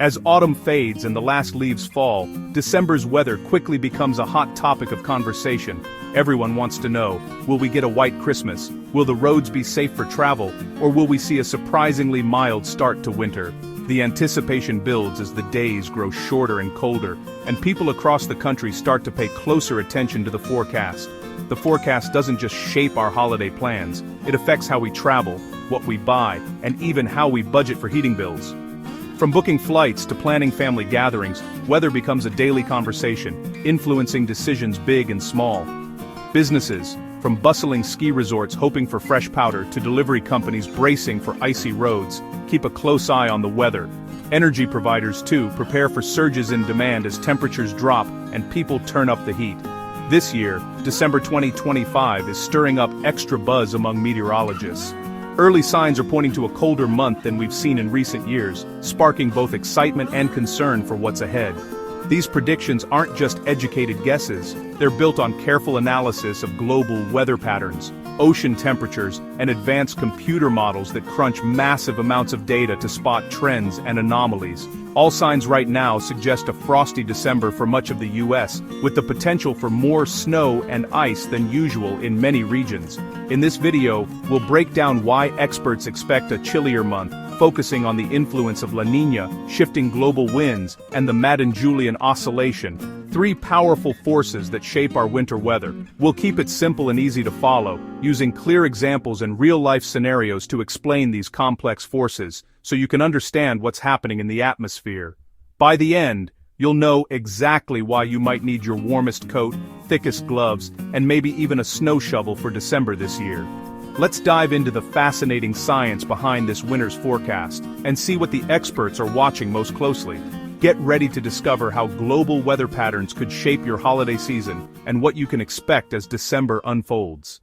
As autumn fades and the last leaves fall, December's weather quickly becomes a hot topic of conversation. Everyone wants to know, will we get a white Christmas? Will the roads be safe for travel? Or will we see a surprisingly mild start to winter? The anticipation builds as the days grow shorter and colder, and people across the country start to pay closer attention to the forecast. The forecast doesn't just shape our holiday plans, it affects how we travel, what we buy, and even how we budget for heating bills. From booking flights to planning family gatherings, weather becomes a daily conversation, influencing decisions big and small. Businesses, from bustling ski resorts hoping for fresh powder to delivery companies bracing for icy roads, keep a close eye on the weather. Energy providers, too, prepare for surges in demand as temperatures drop and people turn up the heat. This year, December 2025 is stirring up extra buzz among meteorologists. Early signs are pointing to a colder month than we've seen in recent years, sparking both excitement and concern for what's ahead. These predictions aren't just educated guesses, they're built on careful analysis of global weather patterns, ocean temperatures, and advanced computer models that crunch massive amounts of data to spot trends and anomalies. All signs right now suggest a frosty December for much of the US, with the potential for more snow and ice than usual in many regions. In this video, we'll break down why experts expect a chillier month, focusing on the influence of La Niña, shifting global winds, and the Madden-Julian oscillation, three powerful forces that shape our winter weather. We'll keep it simple and easy to follow, using clear examples and real-life scenarios to explain these complex forces, so you can understand what's happening in the atmosphere. By the end, you'll know exactly why you might need your warmest coat, thickest gloves, and maybe even a snow shovel for December this year. Let's dive into the fascinating science behind this winter's forecast, and see what the experts are watching most closely. Get ready to discover how global weather patterns could shape your holiday season, and what you can expect as December unfolds.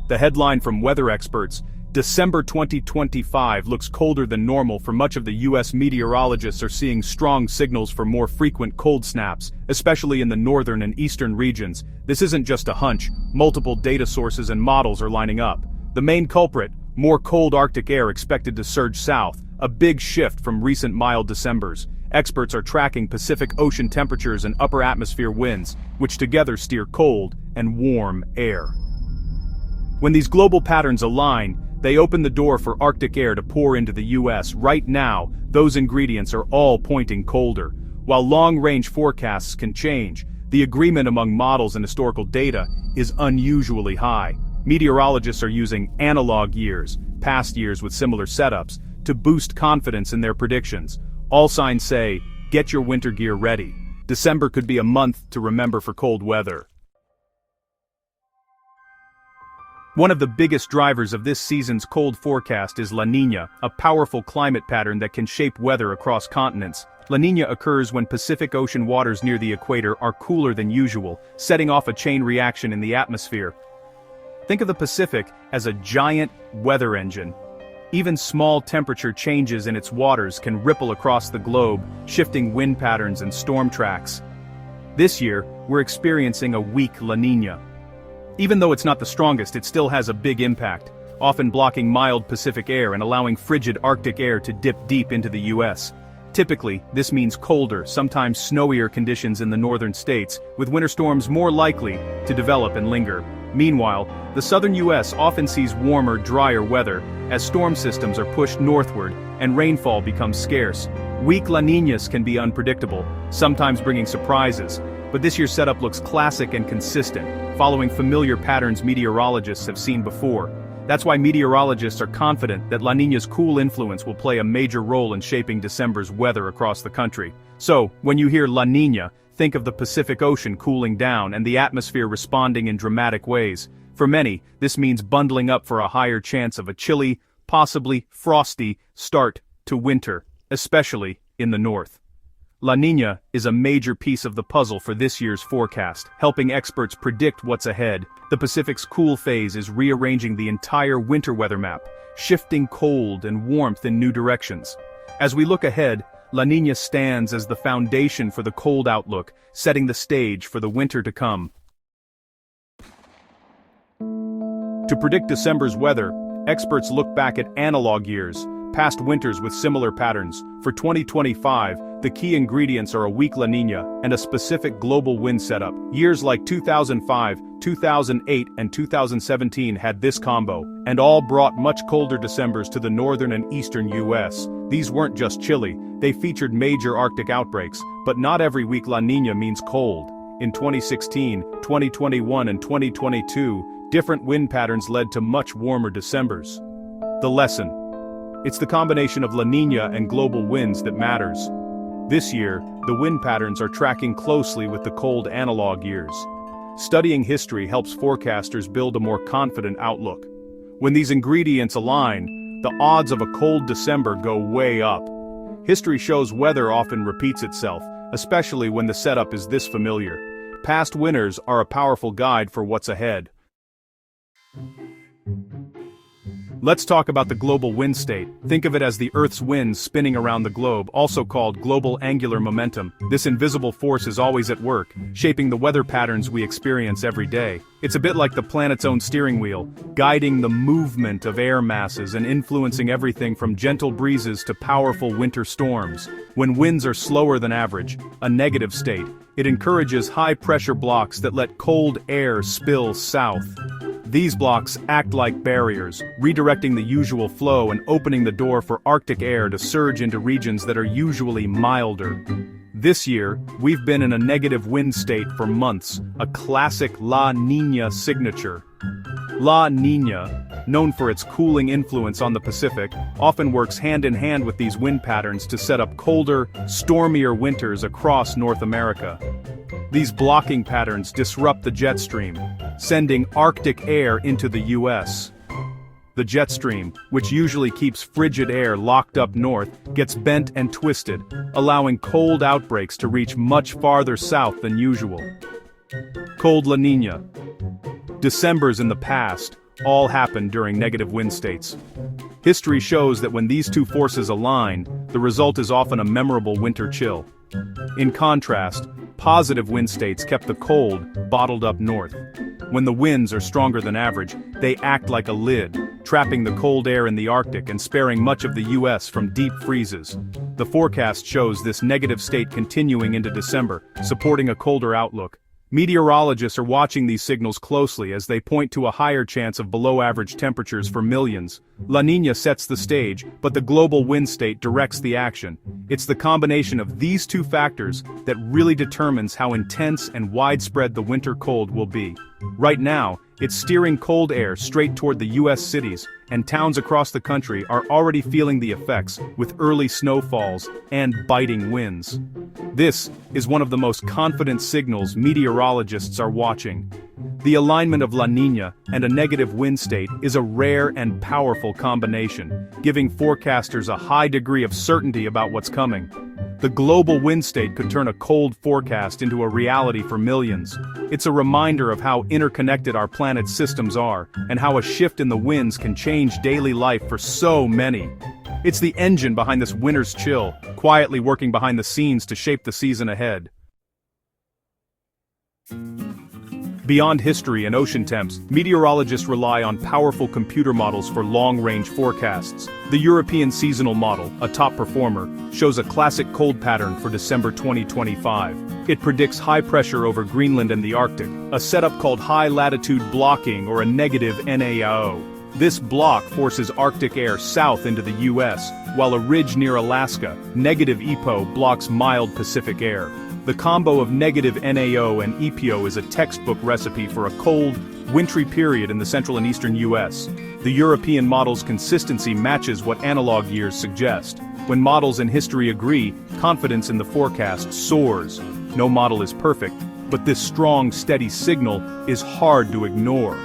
The headline from weather experts: December 2025 looks colder than normal for much of the US. Meteorologists are seeing strong signals for more frequent cold snaps, especially in the northern and eastern regions. This isn't just a hunch, multiple data sources and models are lining up. The main culprit: more cold Arctic air expected to surge south, a big shift from recent mild Decembers. Experts are tracking Pacific Ocean temperatures and upper atmosphere winds, which together steer cold and warm air. When these global patterns align, they open the door for Arctic air to pour into the US. Right now, those ingredients are all pointing colder. While long-range forecasts can change, the agreement among models and historical data is unusually high. Meteorologists are using analog years, past years with similar setups, to boost confidence in their predictions. All signs say, get your winter gear ready. December could be a month to remember for cold weather. One of the biggest drivers of this season's cold forecast is La Niña, a powerful climate pattern that can shape weather across continents. La Niña occurs when Pacific Ocean waters near the equator are cooler than usual, setting off a chain reaction in the atmosphere. Think of the Pacific as a giant weather engine. Even small temperature changes in its waters can ripple across the globe, shifting wind patterns and storm tracks. This year, we're experiencing a weak La Niña. Even though it's not the strongest, it still has a big impact, often blocking mild Pacific air and allowing frigid Arctic air to dip deep into the US. Typically, this means colder, sometimes snowier conditions in the northern states, with winter storms more likely to develop and linger. Meanwhile, the southern US often sees warmer, drier weather, as storm systems are pushed northward and rainfall becomes scarce. Weak La Niñas can be unpredictable, sometimes bringing surprises, but this year's setup looks classic and consistent, following familiar patterns meteorologists have seen before. That's why meteorologists are confident that La Niña's cool influence will play a major role in shaping December's weather across the country. So, when you hear La Niña, think of the Pacific Ocean cooling down and the atmosphere responding in dramatic ways. For many, this means bundling up for a higher chance of a chilly, possibly frosty, start to winter, especially in the north. La Niña is a major piece of the puzzle for this year's forecast, helping experts predict what's ahead. The Pacific's cool phase is rearranging the entire winter weather map, shifting cold and warmth in new directions. As we look ahead, La Niña stands as the foundation for the cold outlook, setting the stage for the winter to come. To predict December's weather, experts look back at analog years, past winters with similar patterns. For 2025, the key ingredients are a weak La Niña and a specific global wind setup. Years like 2005, 2008, and 2017 had this combo, and all brought much colder Decembers to the northern and eastern US. These weren't just chilly, they featured major Arctic outbreaks, but not every weak La Niña means cold. In 2016, 2021, and 2022, different wind patterns led to much warmer Decembers. The lesson: it's the combination of La Niña and global winds that matters. This year, the wind patterns are tracking closely with the cold analog years. Studying history helps forecasters build a more confident outlook. When these ingredients align, the odds of a cold December go way up. History shows weather often repeats itself, especially when the setup is this familiar. Past winters are a powerful guide for what's ahead. Let's talk about the global wind state. Think of it as the Earth's winds spinning around the globe, also called global angular momentum. This invisible force is always at work, shaping the weather patterns we experience every day. It's a bit like the planet's own steering wheel, guiding the movement of air masses and influencing everything from gentle breezes to powerful winter storms. When winds are slower than average, a negative state, it encourages high-pressure blocks that let cold air spill south. These blocks act like barriers, redirecting the usual flow and opening the door for Arctic air to surge into regions that are usually milder. This year, we've been in a negative wind state for months, a classic La Niña signature. La Niña, known for its cooling influence on the Pacific, often works hand in hand with these wind patterns to set up colder, stormier winters across North America. These blocking patterns disrupt the jet stream, sending Arctic air into the US. The jet stream, which usually keeps frigid air locked up north, gets bent and twisted, allowing cold outbreaks to reach much farther south than usual. Cold La Niña. Decembers in the past all happened during negative wind states. History shows that when these two forces align, the result is often a memorable winter chill. In contrast, positive wind states kept the cold bottled up north. When the winds are stronger than average, they act like a lid, trapping the cold air in the Arctic and sparing much of the US from deep freezes. The forecast shows this negative state continuing into December, supporting a colder outlook. Meteorologists are watching these signals closely as they point to a higher chance of below-average temperatures for millions. La Niña sets the stage, but the global wind state directs the action. It's the combination of these two factors that really determines how intense and widespread the winter cold will be. Right now, it's steering cold air straight toward the US cities, and towns across the country are already feeling the effects, with early snowfalls and biting winds. This is one of the most confident signals meteorologists are watching. The alignment of La Niña and a negative wind state is a rare and powerful combination, giving forecasters a high degree of certainty about what's coming. The global wind state could turn a cold forecast into a reality for millions. It's a reminder of how interconnected our planet's systems are, and how a shift in the winds can change daily life for so many. It's the engine behind this winter's chill, quietly working behind the scenes to shape the season ahead. Beyond history and ocean temps, meteorologists rely on powerful computer models for long-range forecasts. The European seasonal model, a top performer, shows a classic cold pattern for December 2025. It predicts high pressure over Greenland and the Arctic, a setup called high-latitude blocking or a negative NAO. This block forces Arctic air south into the US, while a ridge near Alaska, negative EPO, blocks mild Pacific air. The combo of negative NAO and EPO is a textbook recipe for a cold, wintry period in the central and eastern US. The European model's consistency matches what analog years suggest. When models and history agree, confidence in the forecast soars. No model is perfect, but this strong, steady signal is hard to ignore.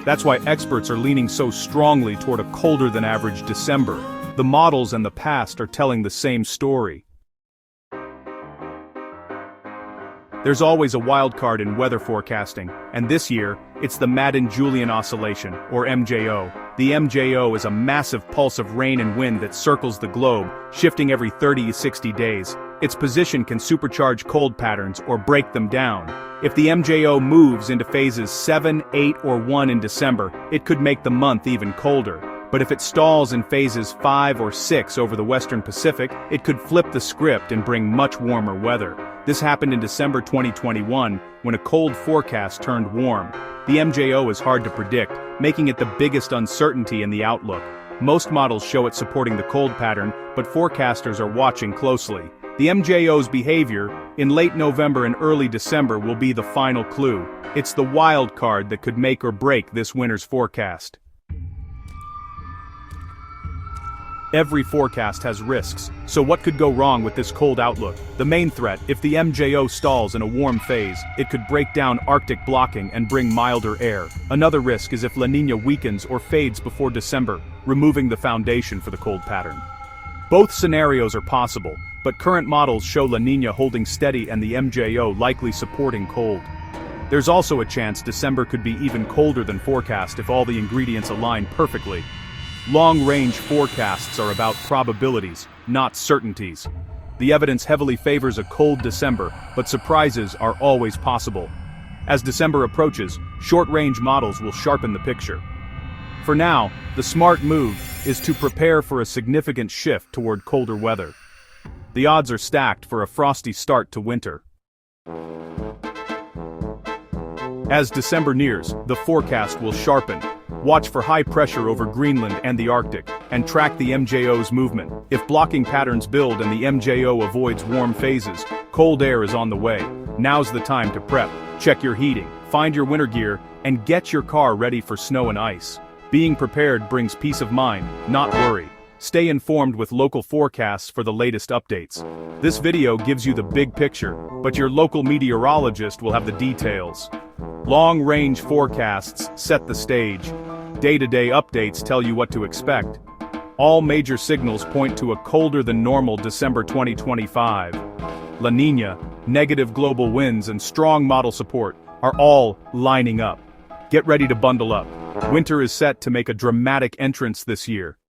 That's why experts are leaning so strongly toward a colder-than-average December. The models and the past are telling the same story. There's always a wild card in weather forecasting, and this year, it's the Madden-Julian Oscillation, or MJO. The MJO is a massive pulse of rain and wind that circles the globe, shifting every 30 to 60 days. Its position can supercharge cold patterns or break them down. If the MJO moves into phases 7, 8, or 1 in December, it could make the month even colder. But if it stalls in phases 5 or 6 over the western Pacific, it could flip the script and bring much warmer weather. This happened in December 2021, when a cold forecast turned warm. The MJO is hard to predict, making it the biggest uncertainty in the outlook. Most models show it supporting the cold pattern, but forecasters are watching closely. The MJO's behavior, in late November and early December, will be the final clue. It's the wild card that could make or break this winter's forecast. Every forecast has risks, so what could go wrong with this cold outlook? The main threat, if the MJO stalls in a warm phase, it could break down Arctic blocking and bring milder air. Another risk is if La Niña weakens or fades before December, removing the foundation for the cold pattern. Both scenarios are possible, but current models show La Niña holding steady and the MJO likely supporting cold. There's also a chance December could be even colder than forecast if all the ingredients align perfectly. Long-range forecasts are about probabilities, not certainties. The evidence heavily favors a cold December, but surprises are always possible. As December approaches, short-range models will sharpen the picture. For now, the smart move is to prepare for a significant shift toward colder weather. The odds are stacked for a frosty start to winter. As December nears, the forecast will sharpen. Watch for high pressure over Greenland and the Arctic, and track the MJO's movement. If blocking patterns build and the MJO avoids warm phases, cold air is on the way. Now's the time to prep. Check your heating, find your winter gear, and get your car ready for snow and ice. Being prepared brings peace of mind, not worry. Stay informed with local forecasts for the latest updates. This video gives you the big picture, but your local meteorologist will have the details. Long-range forecasts set the stage. Day-to-day updates tell you what to expect. All major signals point to a colder than normal December 2025. La Niña, negative global winds and strong model support are all lining up. Get ready to bundle up. Winter is set to make a dramatic entrance this year.